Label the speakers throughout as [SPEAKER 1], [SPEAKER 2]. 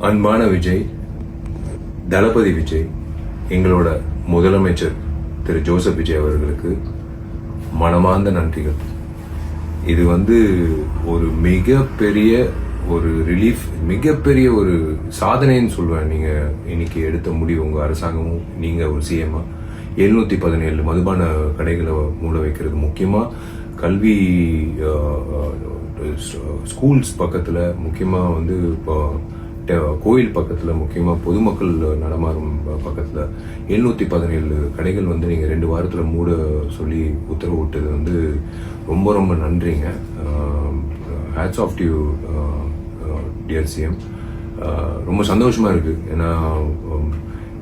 [SPEAKER 1] அன்பான விஜய், தளபதி விஜய், எங்களோட முதலமைச்சர் திரு ஜோசப் விஜய் அவர்களுக்கு மனமார்ந்த நன்றிகள். இது ஒரு மிகப்பெரிய ஒரு ரிலீஃப், மிகப்பெரிய ஒரு சாதனைன்னு சொல்லுவேன். நீங்க இன்னைக்கு எடுத்த முடிவு, உங்க அரசாங்கமும் நீங்க ஒரு சிஎம்மா 717 மதுபான கடைகளை மூட வைக்கிறது, முக்கியமா கல்வி ஸ்கூல்ஸ் பக்கத்துல, முக்கியமா இப்போ கோயில் பக்கத்துல, முக்கியமா பொதுமக்கள் நடமாறும் பக்கத்துல 717 கடைகள் நீங்க 2 வாரத்துல மூட சொல்லி உத்தரவு விட்டது ரொம்ப ரொம்ப நன்றிங்க. Hats off to dear CM. ரொம்ப சந்தோஷமா இருக்கு. ஏன்னா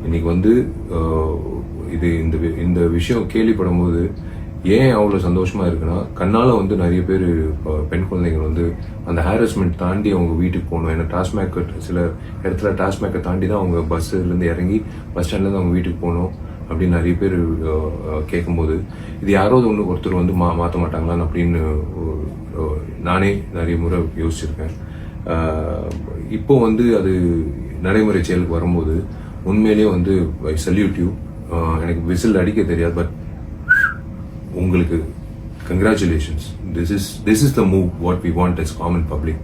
[SPEAKER 1] இன்னைக்கு இது இந்த விஷயம் கேள்விப்படும் போது ஏன் அவ்வளோ சந்தோஷமா இருக்குன்னா, கண்ணால நிறைய பேர் பெண் குழந்தைகள் அந்த ஹாரஸ்மெண்ட் தாண்டி அவங்க வீட்டுக்கு போகணும். ஏன்னா டாஸ்மேக் சில இடத்துல டாஸ்மேக்கை தாண்டி தான் அவங்க பஸ்ஸுலேருந்து இறங்கி பஸ் ஸ்டாண்ட்லேருந்து அவங்க வீட்டுக்கு போகணும் அப்படின்னு நிறைய பேர் கேட்கும்போது, இது யாராவது ஒருத்தர் மாற்ற மாட்டாங்களான்னு அப்படின்னு நானே நிறைய முறை யோசிச்சிருக்கேன். இப்போ அது நடைமுறை செயலுக்கு வரும்போது உண்மையிலேயே ஐ சல்யூட் யூ. எனக்கு விசில் அடிக்க தெரியாது, பட் உங்களுக்கு congratulations. This is the move what we want as common public.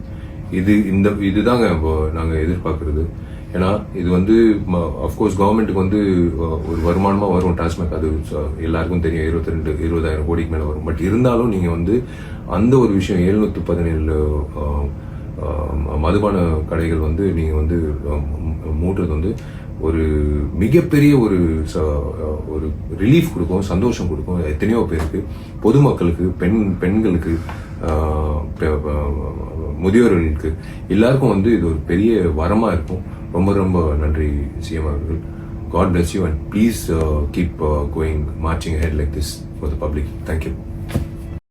[SPEAKER 1] இதுதாங்க நாங்க எதிர்பார்க்கறது. ஏன்னா இது அஃப்கோர்ஸ் கவர்மெண்ட்டுக்கு ஒரு வருமானமா வரும் டாஸ்மாக், அது எல்லாருக்கும் தெரியும். 20,000 கோடிக்கு மேல வரும். பட் இருந்தாலும் நீங்க அந்த ஒரு விஷயம் 717 மதுபான கடைகள் நீங்க மூடுறது ஒரு மிகப்பெரிய ஒரு ரிலீஃப் கொடுக்கும், சந்தோஷம் கொடுக்கும் எத்தனையோ பேருக்கு, பொதுமக்களுக்கு, பெண்களுக்கு, முதியோர்களுக்கு, எல்லாருக்கும் இது ஒரு பெரிய வரமா இருக்கும். ரொம்ப ரொம்ப நன்றி சிஎம் அவர்கள். God bless you and please keep going, marching ahead like this for the public. Thank you.